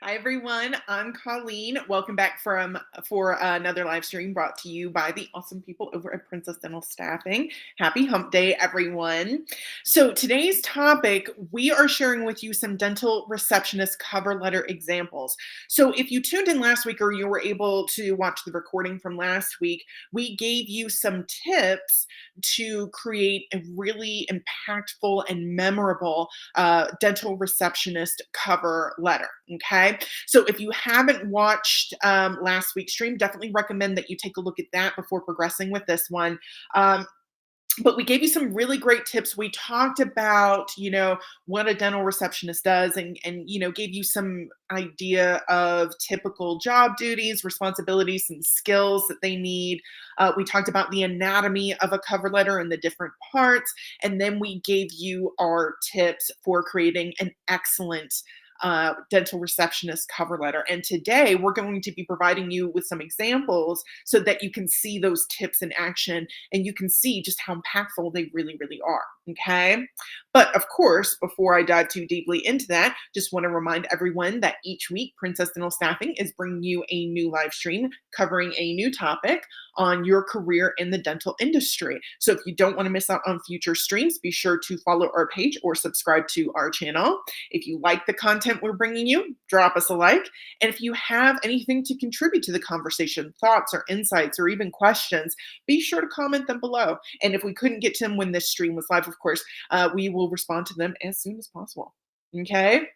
Hi everyone, I'm Colleen. Welcome back for another live stream brought to you by the awesome people over at Princess Dental Staffing. Happy Hump Day, everyone. So today's topic, we are sharing with you some dental receptionist cover letter examples. So if you tuned in last week or you were able to watch the recording from last week, we gave you some tips to create a really impactful and memorable dental receptionist cover letter. Okay. So if you haven't watched last week's stream, definitely recommend that you take a look at that before progressing with this one. Um, but we gave you some really great tips. We talked about, what a dental receptionist does and gave you some idea of typical job duties, responsibilities, and skills that they need. We talked about the anatomy of a cover letter and the different parts. And then we gave you our tips for creating an excellent dental receptionist cover letter. And today we're going to be providing you with some examples so that you can see those tips in action and you can see just how impactful they really, really are. Okay. But of course, before I dive too deeply into that, just want to remind everyone that each week Princess Dental Staffing is bringing you a new live stream covering a new topic on your career in the dental industry. So if you don't want to miss out on future streams, be sure to follow our page or subscribe to our channel. If you like the content we're bringing you, drop us a like. And if you have anything to contribute to the conversation, thoughts or insights or even questions, be sure to comment them below. And if we couldn't get to them when this stream was live, of course, we will respond to them as soon as possible. Okay.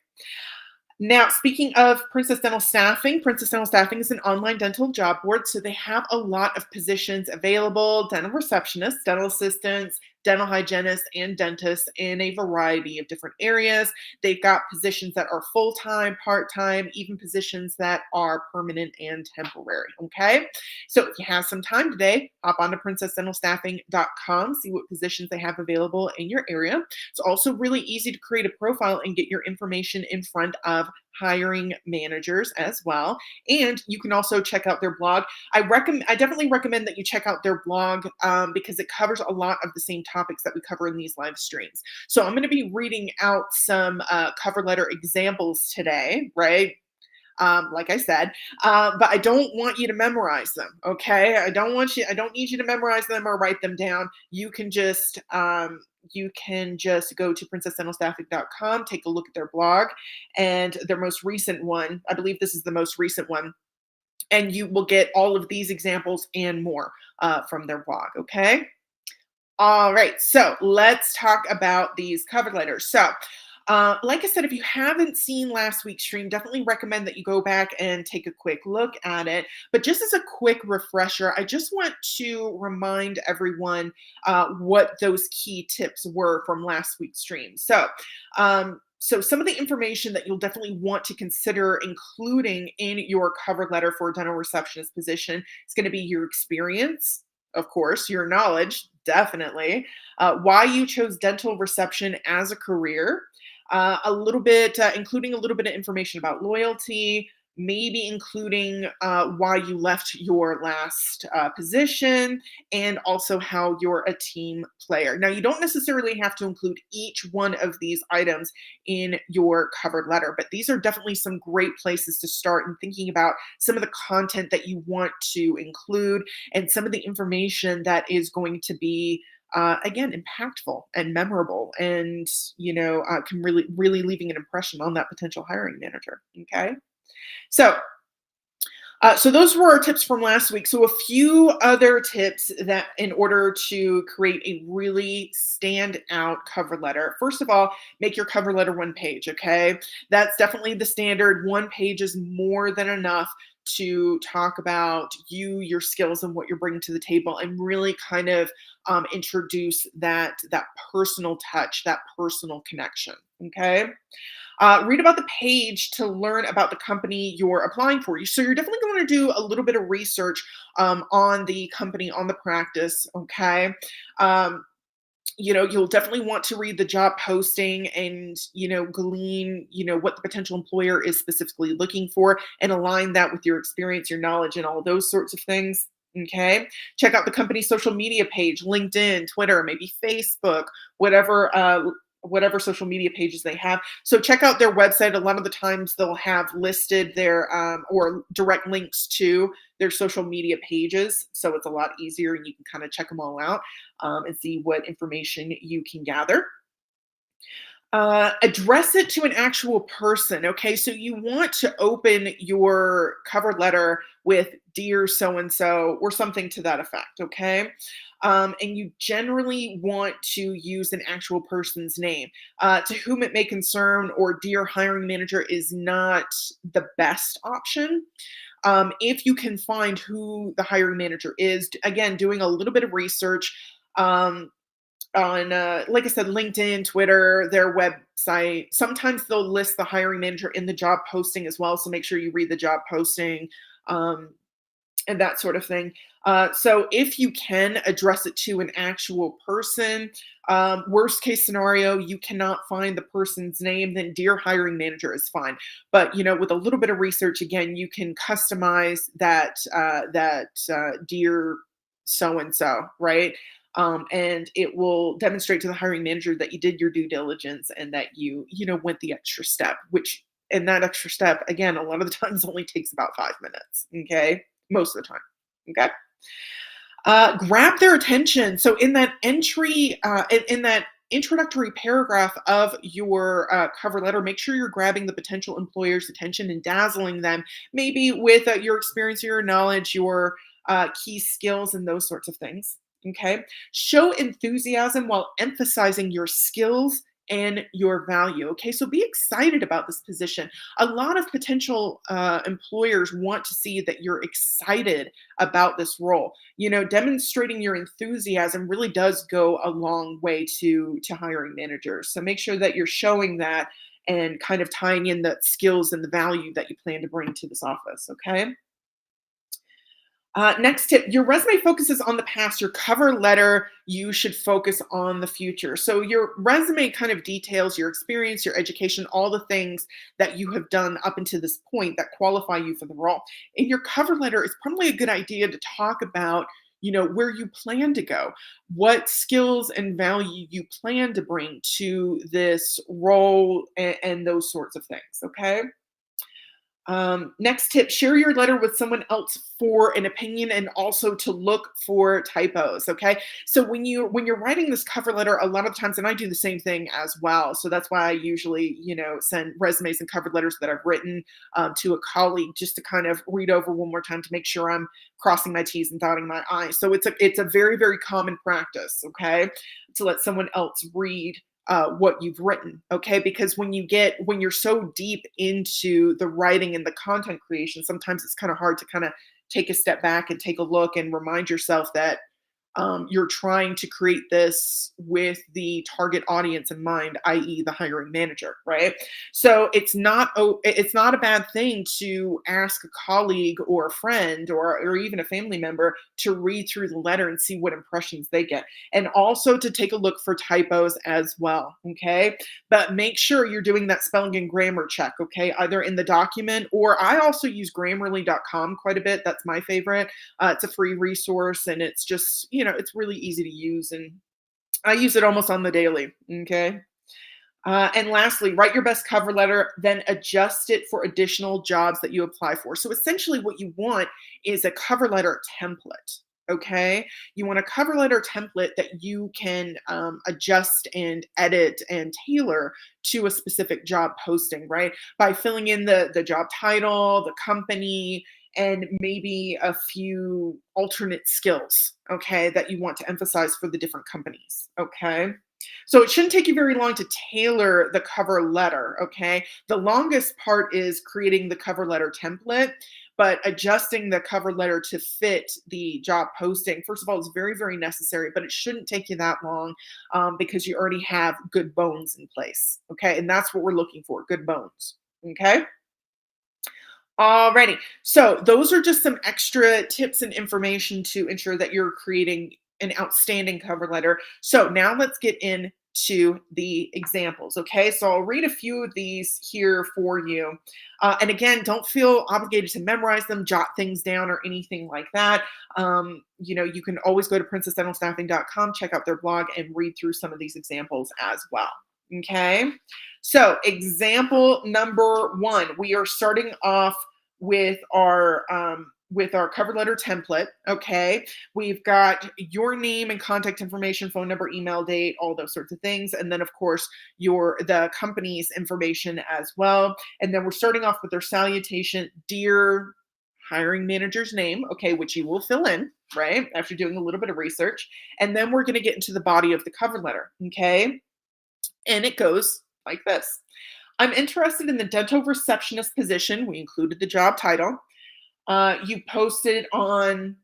Now, speaking of Princess Dental Staffing is an online dental job board, so they have a lot of positions available: dental receptionists, dental assistants, dental hygienists, and dentists in a variety of different areas. They've got positions that are full-time, part-time, even positions that are permanent and temporary, okay? So if you have some time today, hop on to princessdentalstaffing.com, see what positions they have available in your area. It's also really easy to create a profile and get your information in front of hiring managers as well. And you can also check out their blog. I definitely recommend that you check out their blog because it covers a lot of the same topics that we cover in these live streams. So I'm going to be reading out some cover letter examples today, right? Like I said, but I don't want you to memorize them. Okay, I don't need you to memorize them or write them down. You can just go to princessdentalstaffing.com, take a look at their blog, and their most recent one. I believe this is the most recent one, and you will get all of these examples and more from their blog. Okay. All right, so let's talk about these cover letters. So, like I said, if you haven't seen last week's stream, definitely recommend that you go back and take a quick look at it. But just as a quick refresher, I just want to remind everyone what those key tips were from last week's stream. So some of the information that you'll definitely want to consider including in your cover letter for a dental receptionist position is going to be your experience, of course, your knowledge, definitely, why you chose dental reception as a career, including a little bit of information about loyalty, maybe including why you left your last position, and also how you're a team player. Now, you don't necessarily have to include each one of these items in your cover letter, but these are definitely some great places to start in thinking about some of the content that you want to include and some of the information that is going to be again impactful and memorable and can really leaving an impression on that potential hiring manager. Okay. So those were our tips from last week. So a few other tips that in order to create a really standout cover letter. First of all, make your cover letter one page, okay? That's definitely the standard. One page is more than enough to talk about you, your skills, and what you're bringing to the table, and really kind of introduce that personal touch, that personal connection, okay? Read about the page to learn about the company you're applying for. So you're definitely going to do a little bit of research on the company, on the practice. Okay. You'll definitely want to read the job posting and, glean, what the potential employer is specifically looking for and align that with your experience, your knowledge, and all those sorts of things. Okay. Check out the company's social media page, LinkedIn, Twitter, maybe Facebook, whatever whatever social media pages they have. So check out their website. A lot of the times they'll have listed their or direct links to their social media pages. So it's a lot easier and you can kind of check them all out and see what information you can gather. Address it to an actual person. Okay, so you want to open your cover letter with "Dear so and so" or something to that effect. Okay, and you generally want to use an actual person's name. To whom it may concern or "Dear hiring manager" is not the best option. If you can find who the hiring manager is, again, doing a little bit of research. On like I said, LinkedIn, Twitter, their website. Sometimes they'll list the hiring manager in the job posting as well. So make sure you read the job posting um, and that sort of thing. So if you can address it to an actual person, worst case scenario, you cannot find the person's name, then "Dear hiring manager" is fine. But with a little bit of research, again, you can customize that "Dear so and so," right? And it will demonstrate to the hiring manager that you did your due diligence and that you went the extra step, which and that extra step, again, a lot of the times only takes about 5 minutes. Okay, most of the time. Okay. Grab their attention. So in that entry, in that introductory paragraph of your cover letter, make sure you're grabbing the potential employer's attention and dazzling them, maybe with your experience, your knowledge, your key skills, and those sorts of things. Okay. Show enthusiasm while emphasizing your skills and your value. Okay. So be excited about this position. A lot of potential employers want to see that you're excited about this role. Demonstrating your enthusiasm really does go a long way to hiring managers. So make sure that you're showing that and kind of tying in the skills and the value that you plan to bring to this office. Okay. Next tip, your resume focuses on the past. Your cover letter, you should focus on the future. So your resume kind of details your experience, your education, all the things that you have done up until this point that qualify you for the role. In your cover letter, it's probably a good idea to talk about where you plan to go, what skills and value you plan to bring to this role, and those sorts of things. Okay. Next tip, share your letter with someone else for an opinion and also to look for typos. Okay. So when you're writing this cover letter, a lot of times, and I do the same thing as well. So that's why I usually, send resumes and cover letters that I've written to a colleague just to kind of read over one more time to make sure I'm crossing my T's and dotting my I's. So it's a very, very common practice, okay, to let someone else read what you've written. Okay, because when you're so deep into the writing and the content creation, sometimes it's kind of hard to kind of take a step back and take a look and remind yourself that you're trying to create this with the target audience in mind, i.e., the hiring manager, right? So it's not a bad thing to ask a colleague or a friend or even a family member to read through the letter and see what impressions they get, and also to take a look for typos as well. Okay, but make sure you're doing that spelling and grammar check. Okay, either in the document, or I also use Grammarly.com quite a bit. That's my favorite. It's a free resource, and it's just, it's really easy to use, and I use it almost on the daily. Okay. And lastly, write your best cover letter, then adjust it for additional jobs that you apply for. So essentially, what you want is a cover letter template. Okay. You want a cover letter template that you can adjust and edit and tailor to a specific job posting, right? By filling in the job title, the company, and maybe a few alternate skills, okay, that you want to emphasize for the different companies. Okay. So it shouldn't take you very long to tailor the cover letter, okay? The longest part is creating the cover letter template, but adjusting the cover letter to fit the job posting, first of all, is very, very necessary, but it shouldn't take you that long because you already have good bones in place, okay? And that's what we're looking for, good bones, okay? Alrighty. So those are just some extra tips and information to ensure that you're creating an outstanding cover letter. So now let's get into the examples. Okay. So I'll read a few of these here for you. And again, don't feel obligated to memorize them, jot things down, or anything like that. You can always go to princessdentalstaffing.com, check out their blog, and read through some of these examples as well. Okay. So, example number one, we are starting off with our cover letter template. Okay, we've got your name and contact information, phone number, email, date, all those sorts of things, and then of course the company's information as well. And then we're starting off with our salutation, dear hiring manager's name, okay, which you will fill in, right, after doing a little bit of research. And then we're going to get into the body of the cover letter, okay? And it goes like this. I'm interested in the dental receptionist position. We included the job title. You posted on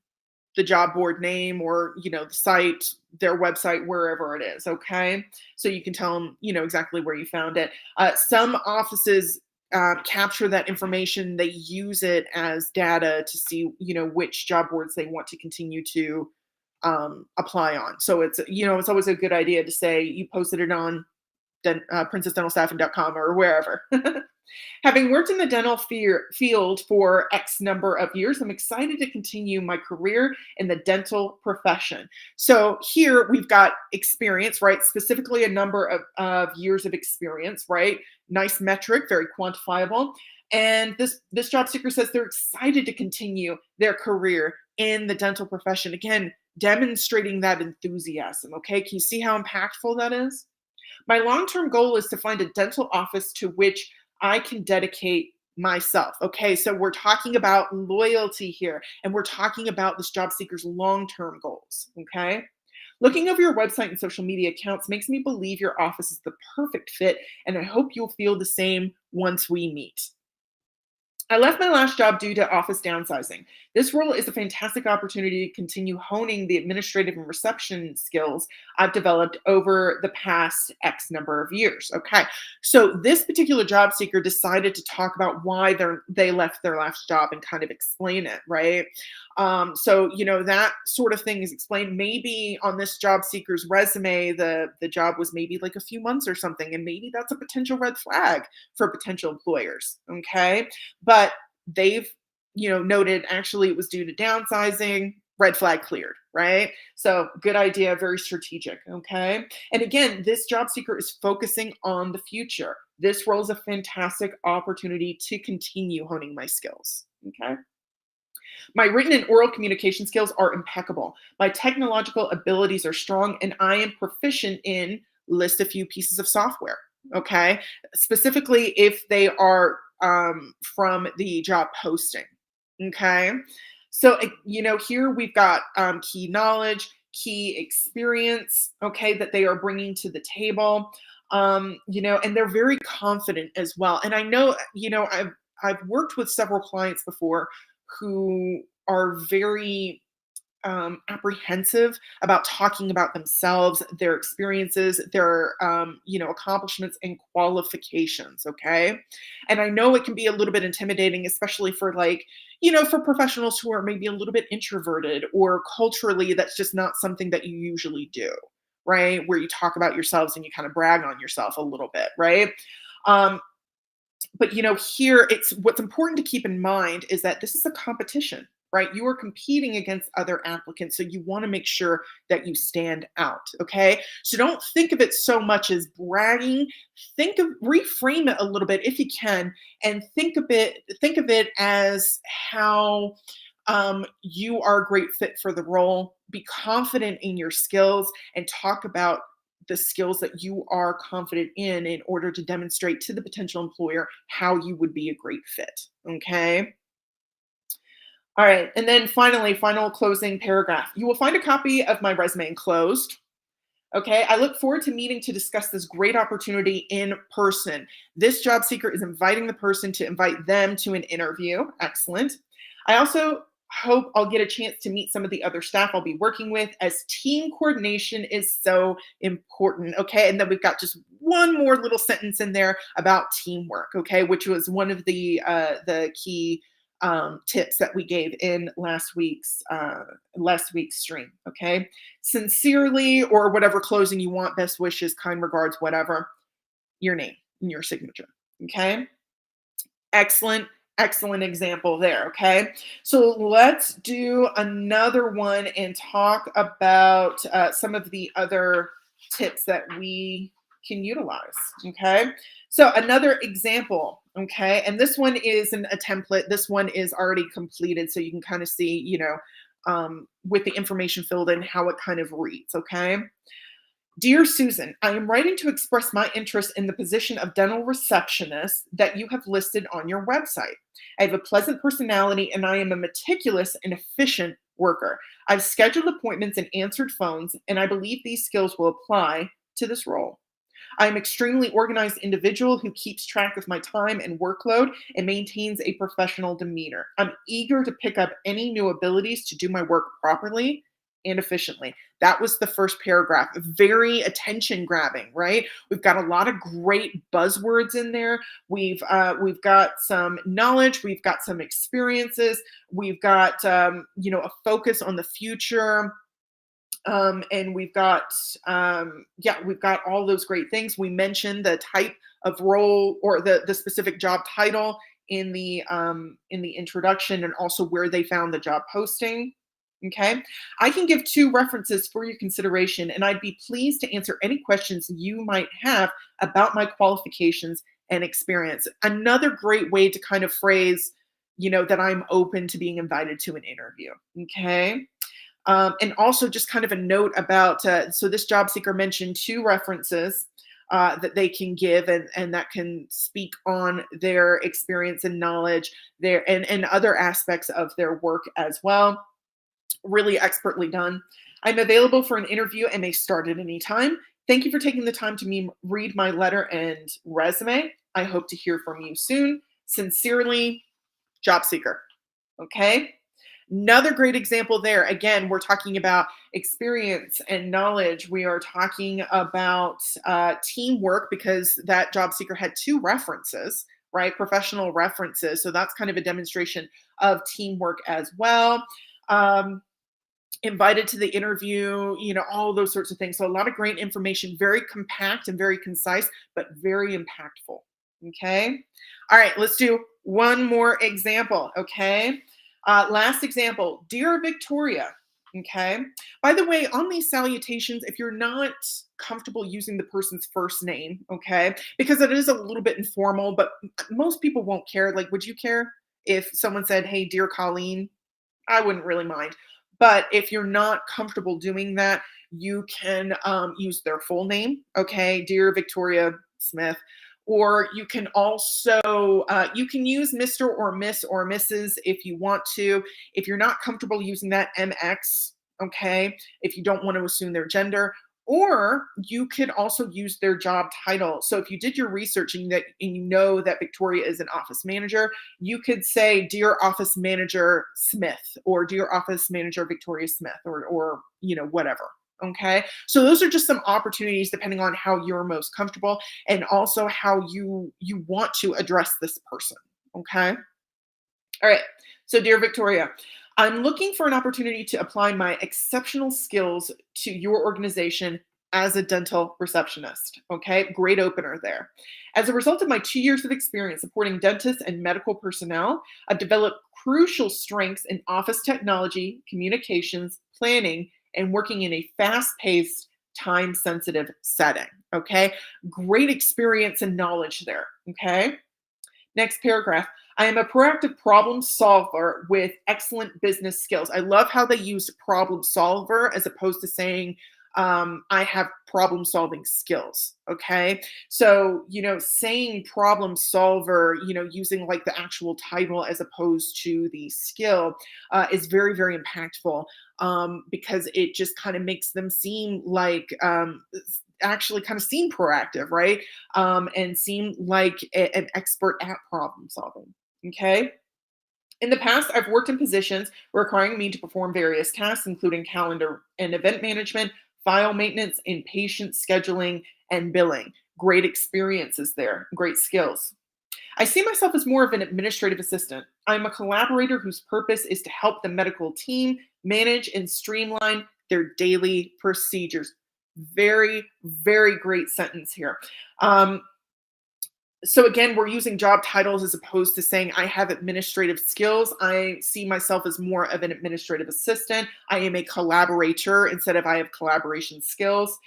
the job board name or, the site, their website, wherever it is. Okay. So you can tell them, exactly where you found it. Some offices capture that information. They use it as data to see, which job boards they want to continue to apply on. So it's always a good idea to say you posted it on princessdentalstaffing.com or wherever. Having worked in the dental field for X number of years, I'm excited to continue my career in the dental profession. So here we've got experience, right? Specifically a number of years of experience, right? Nice metric, very quantifiable. And this job seeker says they're excited to continue their career in the dental profession. Again, demonstrating that enthusiasm. Okay, can you see how impactful that is? My long term goal is to find a dental office to which I can dedicate myself. Okay, so we're talking about loyalty here, and we're talking about this job seeker's long term goals. Okay. Looking over your website and social media accounts makes me believe your office is the perfect fit, and I hope you'll feel the same once we meet. I left my last job due to office downsizing. This role is a fantastic opportunity to continue honing the administrative and reception skills I've developed over the past X number of years. Okay. So this particular job seeker decided to talk about why they left their last job and kind of explain it, right? So that sort of thing is explained. Maybe on this job seeker's resume, the job was maybe like a few months or something, and maybe that's a potential red flag for potential employers. Okay. But they've, noted actually it was due to downsizing, red flag cleared, right? So good idea, very strategic. Okay. And again, this job seeker is focusing on the future. This role is a fantastic opportunity to continue honing my skills. Okay. My written and oral communication skills are impeccable. My technological abilities are strong, and I am proficient in list a few pieces of software. Okay. Specifically, if they are from the job posting. Okay. So, here we've got key knowledge, key experience, okay, that they are bringing to the table. And they're very confident as well. And I know, I've worked with several clients before who are very apprehensive about talking about themselves, their experiences, their accomplishments and qualifications. Okay, and I know it can be a little bit intimidating, especially for for professionals who are maybe a little bit introverted or culturally that's just not something that you usually do, right? Where you talk about yourselves and you kind of brag on yourself a little bit, right? Um, but here it's what's important to keep in mind is that this is a competition, right? You are competing against other applicants, so you want to make sure that you stand out. Okay, so don't think of it so much as bragging. Reframe it a little bit if you can, and think of it as how you are a great fit for the role. Be confident in your skills and talk about the skills that you are confident in order to demonstrate to the potential employer how you would be a great fit. Okay. All right. And then finally, final closing paragraph. You will find a copy of my resume enclosed. Okay. I look forward to meeting to discuss this great opportunity in person. This job seeker is inviting the person to invite them to an interview. Excellent. I also hope I'll get a chance to meet some of the other staff I'll be working with, as team coordination is so important. Okay. And then we've got just one more little sentence in there about teamwork. Okay. Which was one of the key tips that we gave in last week's stream. Okay. Sincerely, or whatever closing you want, best wishes, kind regards, whatever, your name and your signature. Okay. Excellent, excellent example there. Okay. So let's do another one and talk about some of the other tips that we can utilize. Okay. So another example, okay, and this one isn't a template. This one is already completed, so you can kind of see, with the information filled in, how it kind of reads. Okay. Dear Susan, I am writing to express my interest in the position of dental receptionist that you have listed on your website. I have a pleasant personality and I am a meticulous and efficient worker. I've scheduled appointments and answered phones, and I believe these skills will apply to this role. I am extremely organized individual who keeps track of my time and workload and maintains a professional demeanor. I'm eager to pick up any new abilities to do my work properly and efficiently. That was the first paragraph. Very attention grabbing, right? We've got a lot of great buzzwords in there. We've got some knowledge, we've got some experiences, we've got a focus on the future, and we've got all those great things. We mentioned the type of role or the specific job title in the introduction, and also where they found the job posting. Okay, I can give two references for your consideration, and I'd be pleased to answer any questions you might have about my qualifications and experience. Another great way to kind of phrase, that I'm open to being invited to an interview. Okay. And also just kind of a note about, so this job seeker mentioned two references that they can give, and that can speak on their experience and knowledge there, and other aspects of their work as well. Really expertly done. I'm available for an interview and may start at any time. Thank you for taking the time to read my letter and resume. I hope to hear from you soon. Sincerely, job seeker. Okay. Another great example there. Again, we're talking about experience and knowledge. We are talking about teamwork, because that job seeker had two references, right? Professional references. So that's kind of a demonstration of teamwork as well. Invited to the interview, all those sorts of things. So a lot of great information, very compact and very concise, but very impactful. Okay. All right, let's do one more example. Okay. Last example, Dear Victoria. Okay. By the way, on these salutations, if you're not comfortable using the person's first name, okay, because it is a little bit informal, but most people won't care. Like, would you care if someone said, "Hey, dear Colleen"? I wouldn't really mind. But if you're not comfortable doing that, you can use their full name, okay, Dear Victoria Smith. Or you can also you can use Mr. or Miss or Mrs. if you want to. If you're not comfortable using that, MX, okay, if you don't want to assume their gender. Or you could also use their job title. So if you did your research and you know that Victoria is an office manager, you could say, Dear Office Manager Smith, or Dear Office Manager Victoria Smith, or whatever. Okay. So those are just some opportunities depending on how you're most comfortable, and also how you want to address this person. Okay. All right. So, Dear Victoria, I'm looking for an opportunity to apply my exceptional skills to your organization as a dental receptionist. Okay. Great opener there. As a result of my 2 years of experience supporting dentists and medical personnel, I've developed crucial strengths in office technology, communications, planning, and working in a fast paced, time sensitive setting. Okay. Great experience and knowledge there. Okay. Next paragraph. I am a proactive problem solver with excellent business skills. I love how they use problem solver as opposed to saying, I have problem solving skills. Okay. So, saying problem solver, using like the actual title as opposed to the skill is very, very impactful, because it just kind of makes them seem like, actually kind of seem proactive, right? And seem like an expert at problem solving. Okay. In the past, I've worked in positions requiring me to perform various tasks, including calendar and event management, file maintenance, and patient scheduling and billing. Great experiences there, great skills. I see myself as more of an administrative assistant. I'm a collaborator whose purpose is to help the medical team manage and streamline their daily procedures. Very, very great sentence here. So again, we're using job titles as opposed to saying I have administrative skills. I see myself as more of an administrative assistant. I am a collaborator instead of I have collaboration skills.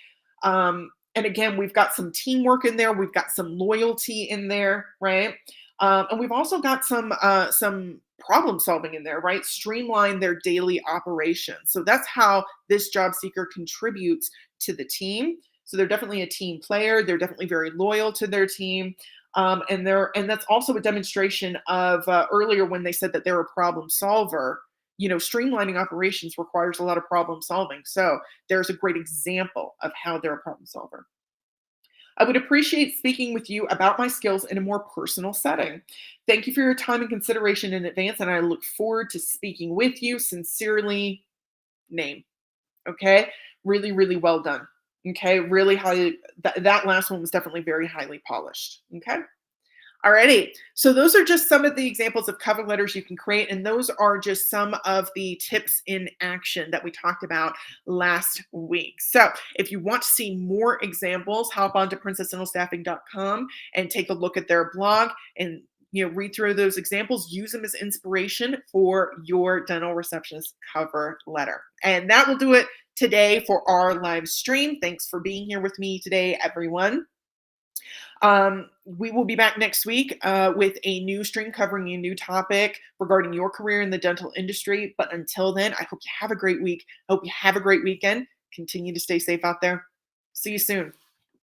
And again, we've got some teamwork in there. We've got some loyalty in there, right? And we've also got some problem solving in there, right? Streamline their daily operations. So that's how this job seeker contributes to the team. So they're definitely a team player. They're definitely very loyal to their team. And that's also a demonstration of earlier when they said that they're a problem solver. Streamlining operations requires a lot of problem solving. So there's a great example of how they're a problem solver. I would appreciate speaking with you about my skills in a more personal setting. Thank you for your time and consideration in advance, and I look forward to speaking with you. Sincerely, name. Okay. Really, really well done. Okay. Really highly, that last one was definitely very highly polished. Okay. Alrighty. So those are just some of the examples of cover letters you can create, and those are just some of the tips in action that we talked about last week. So if you want to see more examples, hop on to princessdentalstaffing.com and take a look at their blog and read through those examples, use them as inspiration for your dental receptionist cover letter. And that will do it today for our live stream. Thanks for being here with me today, everyone. We will be back next week with a new stream covering a new topic regarding your career in the dental industry. But until then, I hope you have a great week. I hope you have a great weekend. Continue to stay safe out there. See you soon.